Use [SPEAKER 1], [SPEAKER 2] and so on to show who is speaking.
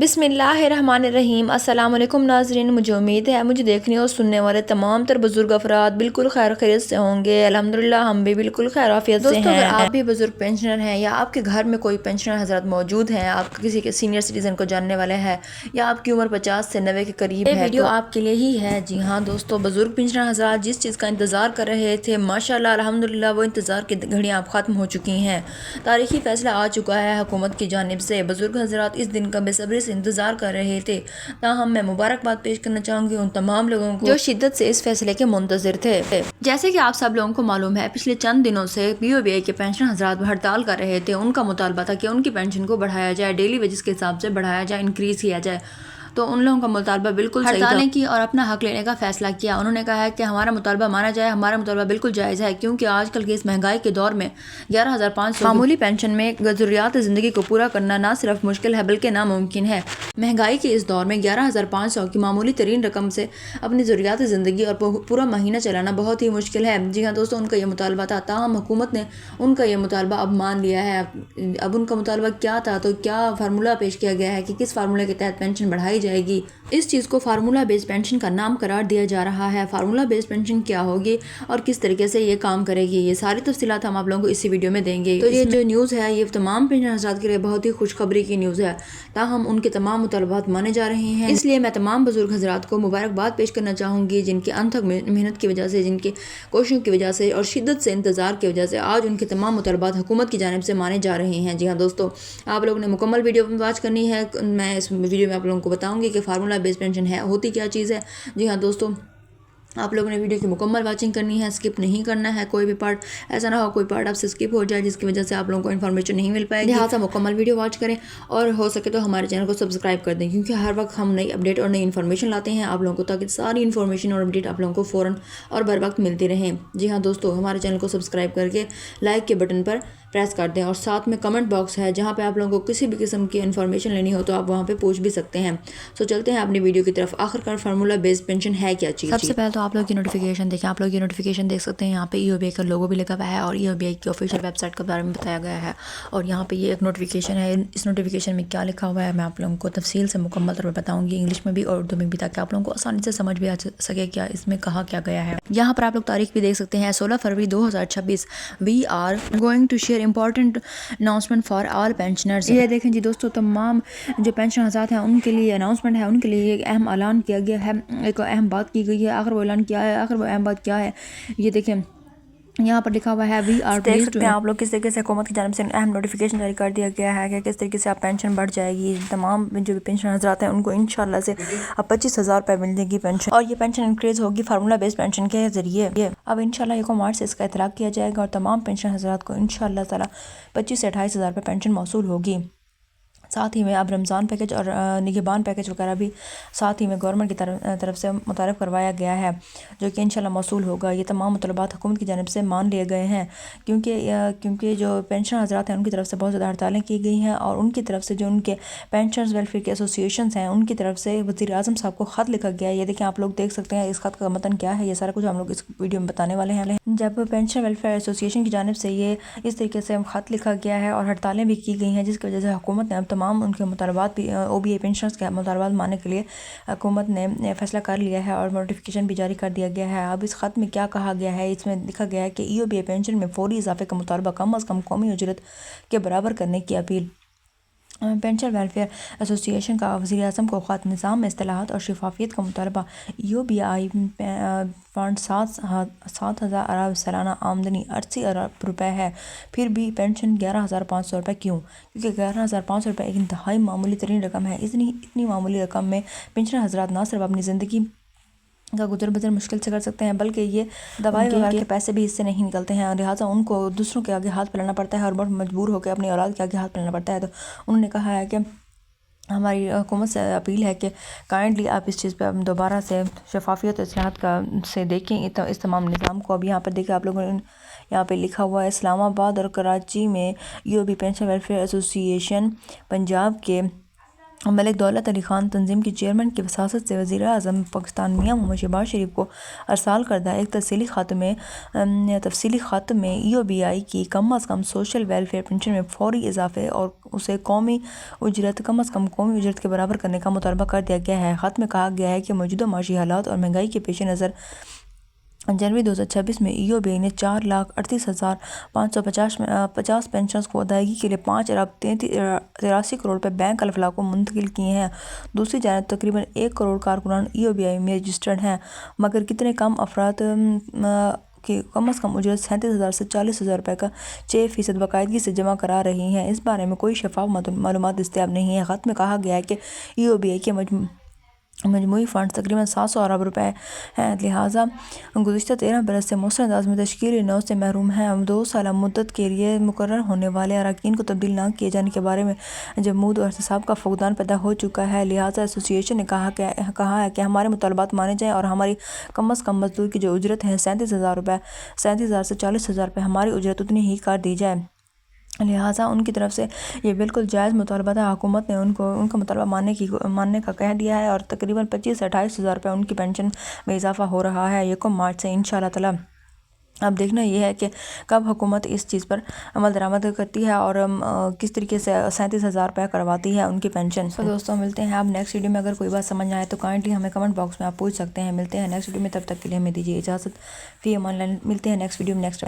[SPEAKER 1] بسم اللہ الرحمن الرحیم۔ السلام علیکم ناظرین، مجھے امید ہے مجھے دیکھنے اور سننے والے تمام تر بزرگ افراد بالکل خیر خیریت سے ہوں گے۔ الحمدللہ ہم بھی بالکل خیر عافیت سے ہیں۔ دوستو، اگر آپ بھی بزرگ پینشنر ہیں یا آپ کے گھر میں کوئی پینشنر حضرات موجود ہیں، آپ کسی کے سینئر سٹیزن کو جاننے والے ہیں یا آپ کی عمر 50 سے 90 کے قریب ہے، یہ ویڈیو آپ کے لیے ہی ہے۔ جی ہاں دوستو، بزرگ پینشنر حضرات جس چیز کا انتظار کر رہے تھے، ماشاءاللہ الحمدللہ وہ انتظار کی گھڑیاں اب ختم ہو چکی ہیں۔ تاریخی فیصلہ آ چکا ہے حکومت کی جانب سے۔ بزرگ حضرات اس دن کا بے صبری سے انتظار کر رہے تھے، تاہم میں مبارکباد پیش کرنا چاہوں گی ان تمام لوگوں کو جو شدت سے اس فیصلے کے منتظر تھے۔ جیسے کہ آپ سب لوگوں کو معلوم ہے، پچھلے چند دنوں سے پی او بی آئی کے پینشن حضرات ہڑتال کر رہے تھے۔ ان کا مطالبہ تھا کہ ان کی پینشن کو بڑھایا جائے، ڈیلی ویجز کے حساب سے بڑھایا جائے، انکریز کیا جائے۔ تو ان لوگوں کا مطالبہ بالکل صحیح تھا۔ ہڑتالیں کی اور اپنا حق لینے کا فیصلہ کیا۔ انہوں نے کہا ہے کہ ہمارا مطالبہ مانا جائے، ہمارا مطالبہ بالکل جائز ہے، کیونکہ آج کل کے اس مہنگائی کے دور میں 11,500 معمولی پینشن میں ضروریات زندگی کو پورا کرنا نہ صرف مشکل ہے بلکہ ناممکن ہے۔ مہنگائی کے اس دور میں 11,500 کی معمولی ترین رقم سے اپنی ضروریات زندگی اور پورا مہینہ چلانا بہت ہی مشکل ہے۔ جی ہاں دوستو، ان کا یہ مطالبہ تھا، تاہم حکومت نے ان کا یہ مطالبہ اب مان لیا ہے۔ اب ان کا مطالبہ کیا تھا، تو کیا فارمولہ پیش کیا گیا ہے کہ کس فارمولے کے تحت پینشن بڑھائی جائے گی۔ اس چیز کو فارمولہ بیس پینشن کا نام قرار دیا جا رہا ہے۔ فارمولہ بیس پینشن کیا ہوگی اور کس طریقے سے یہ کام کرے گی، یہ ساری تفصیلات ہم آپ لوگوں کو اسی ویڈیو میں دیں گے۔ تو یہ جو نیوز ہے، یہ تمام پینشن حضرات کے لیے بہت ہی خوشخبری کی نیوز ہے، تاہم ان کے تمام مطالبات مانے جا رہے ہیں۔ اس لیے میں تمام بزرگ حضرات کو مبارکباد پیش کرنا چاہوں گی، جن کی انتھک محنت کی وجہ سے، جن کی کوششوں کی وجہ سے اور شدت سے انتظار کی وجہ سے آج ان کے تمام مطالبات حکومت کی جانب سے مانے جا رہے ہیں۔ جی ہاں دوستو، آپ لوگوں نے مکمل ویڈیو واچ کرنی ہے۔ میں اس ویڈیو میں آپ لوگوں کو بتاؤں گی کہ فارمولہ بیس پینشن ہے ہوتی کیا چیز ہے۔ جی ہاں دوستو، آپ لوگوں نے ویڈیو کی مکمل واچنگ کرنی ہے، سکپ نہیں کرنا ہے کوئی بھی پارٹ۔ ایسا نہ ہو کوئی پارٹ آپ سے سکپ ہو جائے جس کی وجہ سے آپ لوگوں کو انفارمیشن نہیں مل پائے گی، لہٰذا مکمل ویڈیو واچ کریں اور ہو سکے تو ہمارے چینل کو سبسکرائب کر دیں، کیونکہ ہر وقت ہم نئی اپڈیٹ اور نئی انفارمیشن لاتے ہیں آپ لوگوں کو، تاکہ ساری انفارمیشن اور اپڈیٹ آپ لوگوں کو فوراً اور بر وقت ملتی رہیں۔ جی ہاں دوستو، ہمارے چینل کو سبسکرائب کر کے لائک کے بٹن پر پریس کر دیں، اور ساتھ میں کمنٹ باکس ہے جہاں پہ آپ لوگوں کو کسی بھی قسم کی انفارمیشن لینی ہو تو آپ وہاں پہ پوچھ بھی سکتے ہیں۔ سو چلتے ہیں اپنی ویڈیو کی طرف۔ آخرکار فارمولہ بیس پینشن ہے کیا چیز؟ سب سے پہلے تو آپ لوگ کی نوٹیفیکیشن دیکھیں۔ آپ لوگ یہ نوٹیفیکیشن دیکھ سکتے ہیں، یہاں پہ ای او بی آئی کا لوگو بھی لگا ہوا ہے اور ای او بی آئی کی آفیشیل ویب سائٹ کے بارے میں بتایا گیا ہے، اور یہاں پہ یہ ایک نوٹیفیکیشن ہے۔ اس نوٹیفیکیشن میں کیا لکھا ہوا ہے میں آپ لوگوں کو تفصیل سے مکمل طور پر بتاؤں گی، انگلش میں بھی اور اردو میں بھی، تاکہ آپ لوگوں کو آسانی سے سمجھ بھی آ سکے کیا اس میں کہا کیا گیا ہے۔ یہاں پر آپ لوگ تاریخ بھی دیکھ سکتے ہیں، 16 فروری 2026۔ We are going to share important announcement for all pensioners. یہ دیکھیں جی دوستو، تمام جو پینشن حضرات ہیں ان کے لیے اناؤنسمنٹ ہے، ان کے لیے ایک اہم اعلان کیا گیا ہے، ایک اہم بات کی گئی ہے۔ آخر وہ اعلان کیا ہے، آخر وہ اہم بات کیا ہے، یہ دیکھیں یہاں پر لکھا ہوا ہے۔ وی آر دیکھ سکتے ہیں آپ لوگ کس طریقے سے حکومت کی جانب سے اہم نوٹیفیکیشن جاری کر دیا گیا ہے کہ کس طریقے سے آپ پینشن بڑھ جائے گی۔ تمام جو پینشن حضرات ہیں ان کو انشاءاللہ سے اب 25,000 روپے ملے گی پینشن، اور یہ پینشن انکریز ہوگی فارمولہ بیس پینشن کے ذریعے۔ اب انشاءاللہ 1 مارچ سے اس کا اطلاق کیا جائے گا، اور تمام پینشن حضرات کو انشاءاللہ تعالی 25 سے 28,000 روپے پینشن موصول ہوگی۔ ساتھ ہی میں اب رمضان پیکج اور نگہبان پیکج وغیرہ بھی ساتھ ہی میں گورنمنٹ کی طرف سے متعارف کروایا گیا ہے، جو کہ انشاءاللہ موصول ہوگا۔ یہ تمام مطالبات حکومت کی جانب سے مان لیے گئے ہیں، کیونکہ جو پینشن حضرات ہیں ان کی طرف سے بہت زیادہ ہڑتالیں کی گئی ہیں، اور ان کی طرف سے جو ان کے پینشنرز ویلفیئر کے ایسوسیشنز ہیں ان کی طرف سے وزیر اعظم صاحب کو خط لکھا گیا ہے۔ یہ دیکھیں آپ لوگ دیکھ سکتے ہیں اس خط کا متن کیا ہے، یہ سارا کچھ ہم لوگ اس ویڈیو میں بتانے والے ہیں۔ جب پینشن ویلفیئر ایسوسیشن کی جانب سے یہ اس طریقے سے خط لکھا گیا ہے اور ہڑتالیں بھی کی گئی ہیں، جس کی وجہ سے حکومت نے اب تمام ان کے مطالبات بھی او بی اے پینشنرز کے مطالبات ماننے کے لیے حکومت نے فیصلہ کر لیا ہے اور نوٹیفیکیشن بھی جاری کر دیا گیا ہے۔ اب اس خط میں کیا کہا گیا ہے، اس میں لکھا گیا ہے کہ ای او بی اے پینشن میں فوری اضافے کا مطالبہ کم از کم قومی اجرت کے برابر کرنے کی اپیل۔ پینشن ویلفیئر ایسوسی ایشن کا وزیر اعظم کو خط، نظام میں اصلاحات اور شفافیت کا مطالبہ۔ ای او بی آئی فنڈ 7,000 ارب سالانہ آمدنی 80 ارب روپے ہے، پھر بھی پینشن 11,500 روپے کیوں؟ کیونکہ 11,500 روپے ایک انتہائی معمولی ترین رقم ہے۔ اتنی معمولی رقم میں پینشن حضرات نہ صرف اپنی زندگی کا گزر بسر مشکل سے کر سکتے ہیں، بلکہ یہ دوائی وغیرہ کے پیسے بھی اس سے نہیں نکلتے ہیں، لہٰذا ان کو دوسروں کے آگے ہاتھ پھیلانا پڑتا ہے اور بہت مجبور ہو کے اپنی اولاد کے آگے ہاتھ پھیلانا پڑتا ہے۔ تو انہوں نے کہا ہے کہ ہماری حکومت سے اپیل ہے کہ کائنڈلی آپ اس چیز پہ دوبارہ سے شفافیت اور اصلاحات سے دیکھیں اس تمام نظام کو۔ اب یہاں پر دیکھیں آپ لوگوں نے، یہاں پہ لکھا ہوا ہے اسلام آباد اور کراچی میں ای او بی پینشن ویلفیئر ایسوسی ایشن پنجاب کے ملک دولت علی خان تنظیم کی چیئرمین کی وساطت سے وزیر اعظم پاکستان میاں محمد شہباز شریف کو ارسال کردہ ایک تفصیلی خط میں EOBI کی کم از کم سوشل ویلفیئر پنشن میں فوری اضافے اور اسے کم از کم قومی اجرت کے برابر کرنے کا مطالبہ کر دیا گیا ہے۔ خط میں کہا گیا ہے کہ موجودہ معاشی حالات اور مہنگائی کے پیش نظر جنوری 2026 میں EOBI نے 4,38,550 پینشنز کو ادائیگی کے لیے 5,83 کروڑ روپے بینک الفلاح کو منتقل کیے ہیں۔ دوسری جانب تقریباً 1 کروڑ کارکنان EOBI میں رجسٹرڈ ہیں، مگر کتنے کم افراد کی کم از کم اجرت 37,000 سے 40,000 روپے کا 6% باقاعدگی سے جمع کرا رہی ہیں، اس بارے میں کوئی شفاف معلومات دستیاب نہیں ہے۔ خط میں کہا گیا ہے کہ EOBI کے مجموعی فنڈز تقریباً 700 ارب روپے ہیں، لہٰذا گزشتہ 13 برس سے مؤثر انداز میں تشکیلی نو سے محروم ہیں۔ 2 سالہ مدت کے لیے مقرر ہونے والے اراکین کو تبدیل نہ کیے جانے کے بارے میں جمود اور احتساب کا فقدان پیدا ہو چکا ہے، لہٰذا ایسوسی ایشن نے کہا ہے کہ ہمارے مطالبات مانے جائیں اور ہماری کم از کم مزدور کی جو اجرت ہے 37,000 سے 40,000 روپے، ہماری اجرت اتنی ہی کر دی جائے۔ لہٰذا ان کی طرف سے یہ بالکل جائز مطالبہ ہے۔ حکومت نے ان کا مطالبہ ماننے کا کہہ دیا ہے اور تقریباً 25,000 سے 28,000 روپے ان کی پینشن میں اضافہ ہو رہا ہے 1 مارچ سے انشاءاللہ تعالی۔ اب دیکھنا یہ ہے کہ کب حکومت اس چیز پر عمل درآمد کرتی ہے اور کس طریقے سے 37,000 روپے کرواتی ہے ان کی پینشن۔ تو دوستوں ملتے ہیں آپ نیکسٹ ویڈیو میں، اگر کوئی بات سمجھ آئے تو کائنڈلی ہمیں کمنٹ باکس میں آپ پوچھ سکتے ہیں۔ ملتے ہیں نیکسٹ ویڈیو میں، تب تک کے لیے ہمیں دیجیے اجازت، فی امان اللہ۔ ملتے ہیں نیکسٹ ویڈیو میں نیکسٹ